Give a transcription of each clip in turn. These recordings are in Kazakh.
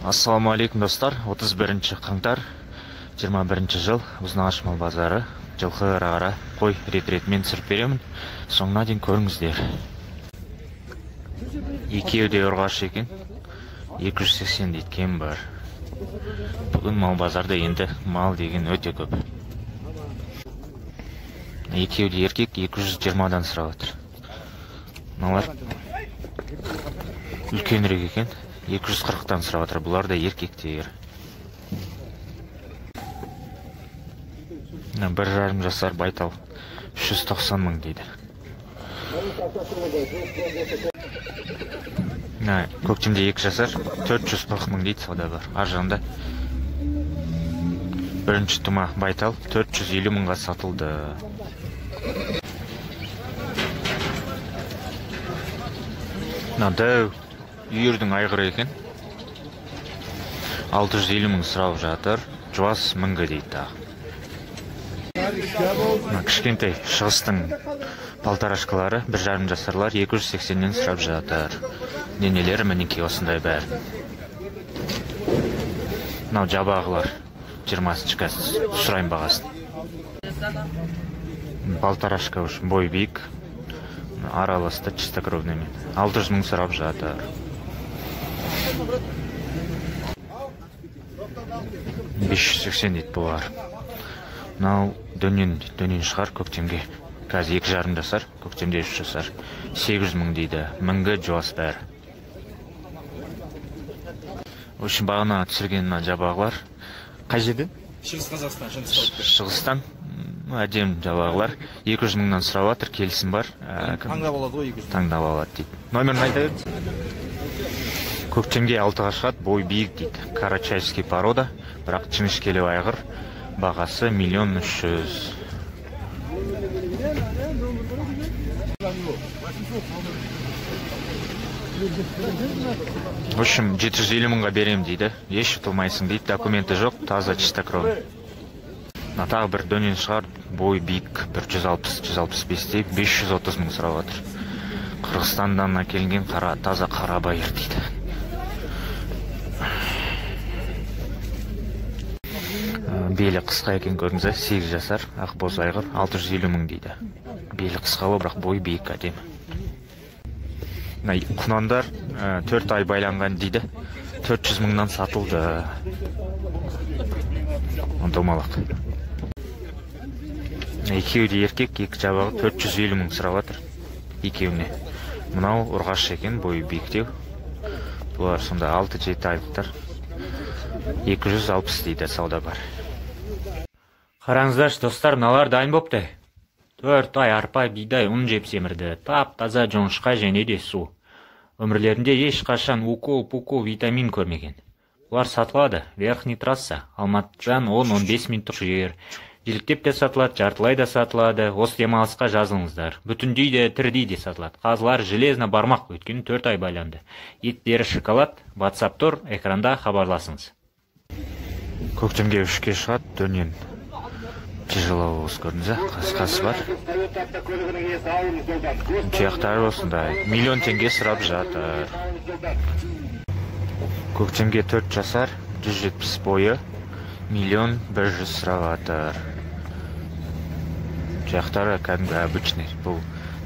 Ассаламалейкум достар, 31 қаңтар 21 жыл Ұзынағаш мал базары. Жылқы ара-ара қой рет-ретімен түсіріп беремін. Соңына дейін көріңіздер. Екеуі де ұрғаш екен. 280 дейді, кем бар. Бүгін мал базарда енді мал деген өте көп. Екеуі де еркек, 220-дан сұрап отыр. Мыналар үлкенірек екен. 240-тан сұрап отыр. Бұлар да еркектер. 1,5 жасар байтал 390 мың дейді. Көктемде 2 жасар 440 мың дейді, сауда бар. Ар жағында бірінші тұма байтал 450 мыңға сатылды. Дәу үйірдің айғыры екен. 650 мың сұрап жатыр. Жуас мыңға дейді. Кішкентай шығыстың палтарашкалары 1,5 жасарлар 280-нен сұрап жатыр. Денелері мінеке осындай бәрі. Мынау жабағылар 20-шы кәсіз сұрайын бағасын. Палтарашка үшін бой биік, араласты чистокровныймен 600 мың сұрап жатыр. 580 дейді бұлар. Мынау дөнен шығар көктемге. Қазір 2,5 жасар, көктемде 3 жасар. 800 мың дейді. Мыңға жуас бәрі. Үшін бағына түсірген жабағылар. Қай жерден? Шығыс Қазақстан. Шығыстан. Әдем жабағылар. 200 мыңнан сұрап жатыр, келісім бар. Таңдап алады ғой 200. Таңдап алады дейді. Номерін айта берді. Көктемге 6-ға шығады, бой биік дейді. Карачайский порода, бірақ жіңішкелеу айғыр. Бағасы 1,3 миллион. В общем, 750 мыңға берем дейді. Еш ұтылмайсың дейді, документі жоқ, таза чистокровный. Тағы бір дөнен шығар, бой биік 160-165 дейді, 530 мың сұрап жатыр. Қырғызстаннан әкелінген таза қара байыр дейді. Белі қысқа екен көріңіз, 8 жасар, ақбоз айғыр 650 мың дейді. Белі қысқалы, бірақ бой биік әдемі. Құнандар 4 ай байланған дейді. 400 мыңнан сатылды. Домалақ. Екеуі де еркек, 2 жабағы 450 мың сұрап жатыр. Екеуіне. Мынау ұрғаш екен, бой биіктеу. Бұлар сонда 6-7 айлықтар. 260 дейді, сауда бар. Қараңыздаршы достар, мыналар дайын бопты. 4 ай арпа, бидай, ұн жеп семірді. Тап таза жоңышқа және де су. Өмірлерінде ешқашан укол, витамин көрмеген. Бұлар сатылады. Верхний трасса, Алматыдан 10-15 минуттық жер. Желіктеп те сатылады, жартылай да сатылады. Осы демалысқа жазылыңыздар. Бүтіндей де, тірдей де сатылады. Қазылар железно бармақ, өйткені 4 ай байланды. Еттері шоколад, WhatsApp тұр, экранда хабарласыңыз. Көктемге 3-ке шығады, дөнен. Тяжело осы көрдіңіз, қасқасы бар. Тұяқтары осындай. 1 миллион теңге сұрап жатыр. Көктемге 4 жасар, 170 бойы, 1,1 миллион сұрап жатыр. Тұяқтары кәдімгі обычный. Бұл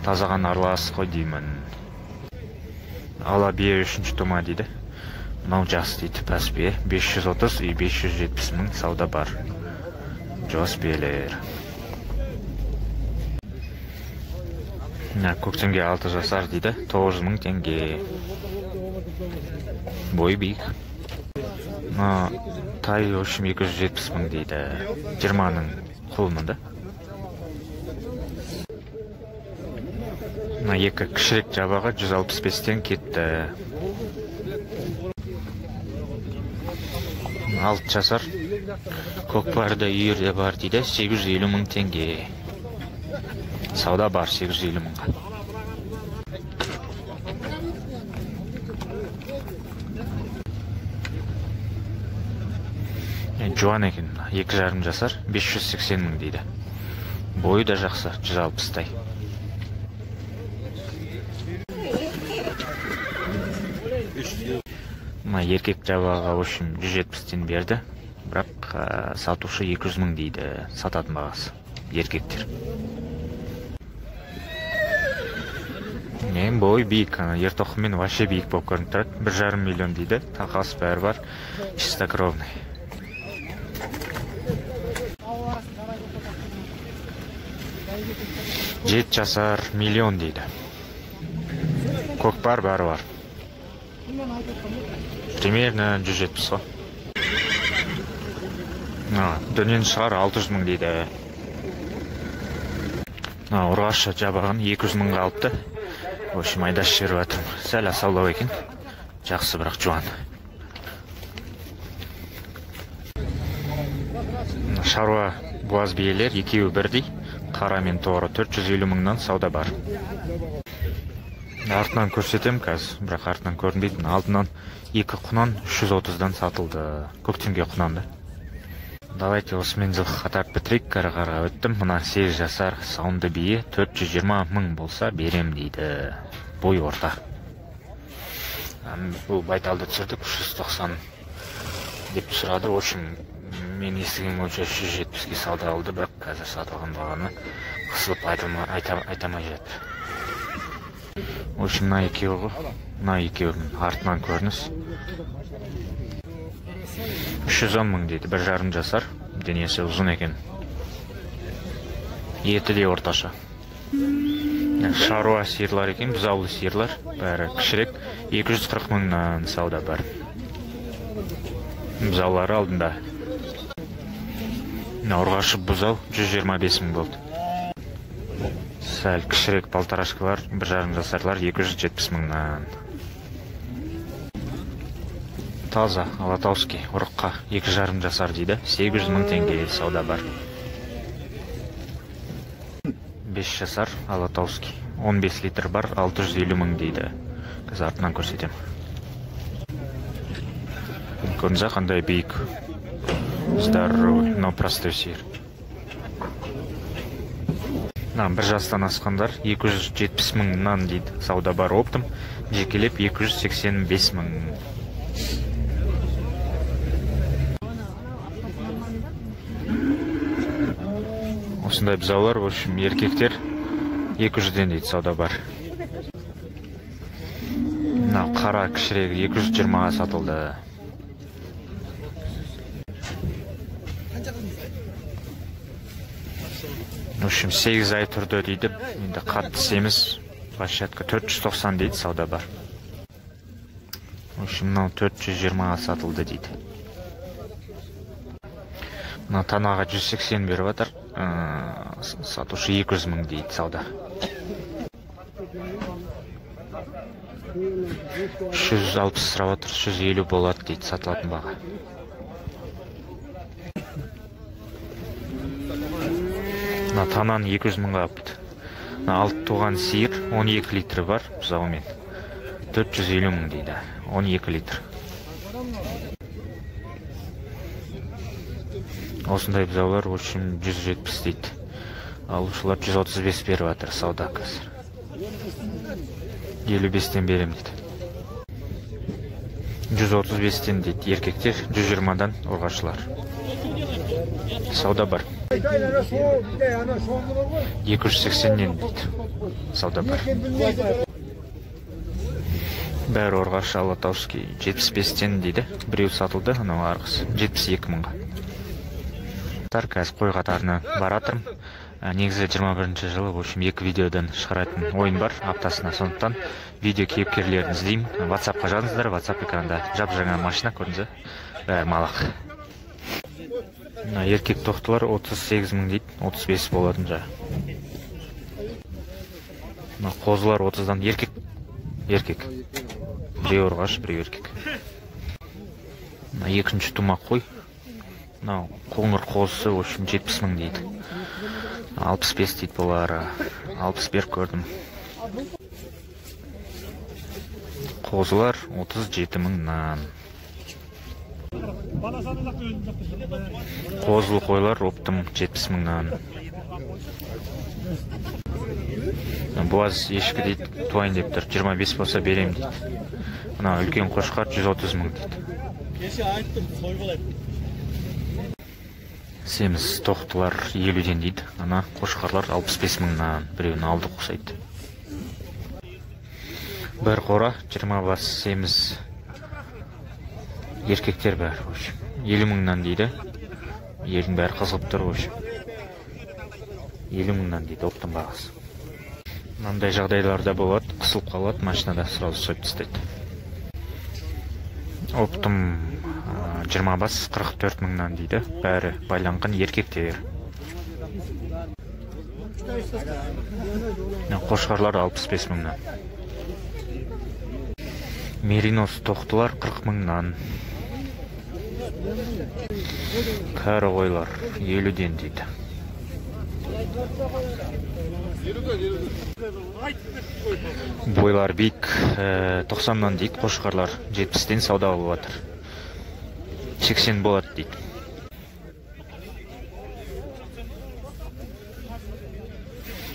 тазаған арлас қой деймін. Ала бие 3-ші тұма дейді. Мынау жас дейді, пәс бие. 530 и 570 мың сауда бар. Жос биелер. Көктемге 6 жасар дейді, 900 мың теңге. Бой биік. Тай өшім 270 мың дейді. 20-ның құлымында. Екі кішірек жабаға 165-тен кетті. 6 жасар. Көкпарды үйірде бар дейді, 850 мың теңге. Сауда бар 850 мыңға. Жуан екен, 2,5 жасар, 580 мың дейді. Бойы да жақсы, 160-тай. Еркек жабаға общем 170-тен берді. Бірақ сатушы 200 мың дейді сататын бағасы. Еркектер. Бой биік, ертоқымен вообще биік болып көрініп тұрады. 1,5 миллион дейді. Тақасы бәрі бар. Чистокровный. Жет жасар миллион дейді. Көкпар бәрі бар. Примерно 170 ғой. Дөнен шығар 600 мың дейді. Ұрғашы жабаған 200 мыңға алыпты. Общем, айдаш жеріп атырым. Сәл асаулау екен. Жақсы, бірақ жуан. Шаруа буаз биелер екеуі бірдей. Қара мен тоғыры 450 мыңнан сауда бар. Артынан көрсетем қазір, бірақ артынан көрінбейтін. Алдынан 2 құнан 330-дан сатылды. Көктемге құнанды. Давайте осымен жылғы қатап бітірек. Қара өттім. Мұна 8 жасар сауынды бие 420 мың болса берем дейді. Бой орта. Бұл байталды түсірдік 390 деп сұрады. Общем, мен естіген ойынша 170-ге сауда алды, бірақ қазір сатылған бағаны қысылып айтамай жатыр. Общем, мына екеуінің артынан көрініс. 310 мың дейді, 1,5 жасар, денесі ұзын екен. Еті де орташа. Шаруа сиырлар екен, бұзаулы сиырлар, бәрі кішірек, 240 мыңнан сауда бар. Бұзаулары алдында. Ұрғашы бұзау 125 мың болды. Сәл кішірек полторашкалар, 1,5 жасарлар 270 мыңнан. Таза, Алатауский, ұрыққа 2,5 жасар дейді, 800 мың теңге сауда бар. 5 жасар, Алатауский, 15 литр бар, 650 мың дейді. Қазір артынан көрсетем. Көрінза қандай биік. Здоровый, но простой сиыр. Бір жастан асқандар 270 мыңнан дейді. Сауда бар оптым, жекелеп 285 мың. Осындай бұзаулар, общем, еркектер 200-ден дейді сауда бар. Қара кішірегі 220-ға сатылды. В общем, 8 ай тұрды дейді. Енді қатты семіз, площадка 490 дейді сауда бар. В общем, 420-ға сатылды дейді. Танаға 180 беріп атыр. Сатушы 200 мың дейді сауда. 360 сұрап атыр, 350 болады дейді сатылатын баға. Танан 200 мыңға апты. Алты туған сиыр 12 литрі бар бұзауымен. 450 мың дейді. 12 литр. Осындай бұзаулар общем 170 дейді. Алушылар 135 беріп атыр сауда қазір. 55-тен берем дейді. 135-тен дейді еркектер, 120-дан ұрғашылар. Сауда бар. 280-нен дейді. Сауда бар. Бәрі ұрғашы Алатауский 75-тен дейді. Біреу сатылды, анау арғысы 72 мыңға. Қазір қой қатарына баратырым. Негізі 21-ші жылы, в общем, 2 видеодан шығаратын ойын бар аптасына, сондықтан видео кейіпкерлерін іздеймін. WhatsApp-қа жазыңыздар, WhatsApp экранда жап-жаңа машина көрдіңіз, бәрі малақ. Еркек тоқтылар 38 мың дейді, 35 болатын жа. Қозылар 30-дан еркек. Біреу ұрғаш, біреу еркек. Екінші тумақ қой. Қоңыр қозысы, в общем, 70 мың дейді. 65 дейді болары. 61 көрдім. Қозылар 37 мыңнан. Қозылы қойлар оптым 70 мыңнан. Буаз ешкі дейді, туайын деп тұр, 25 болса берем дейді. Мына үлкен қошқар 130 мың дейді. Семіз тоқтылар 50-ден дейді. Ана қошқарлар 65 мыңнан. Біреуін алдық ұқсайды. Бір қора 20 бас семіз еркектер бәрі. 50 мыңнан дейді. Елдің бәрі қызғып тұр. 50 мыңнан дейді оптың бағасы. Мынандай жағдайларда болады, қысылып қалады, машинада сразу сойып тастайды. Оптым 20 бас 44 мыңнан дейді. Бәрі байланған еркектер. Қошқарлар 65 мыңнан. Меринос тоқтылар 40 мыңнан. Кәрі қойлар 50-ден дейді. Бойлар бик 90-нан дейді. Қошқарлар 70-ден сауда болып жатыр. 80 болады дейді.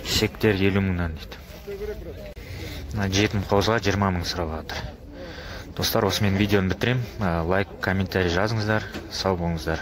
Шектер 50 мыңнан дейді. Жетім қозға 20 мың сұрап жатыр. Достар, осымен видеоны бітірем. Лайк, комментарий жазыңыздар. Сау болыңыздар.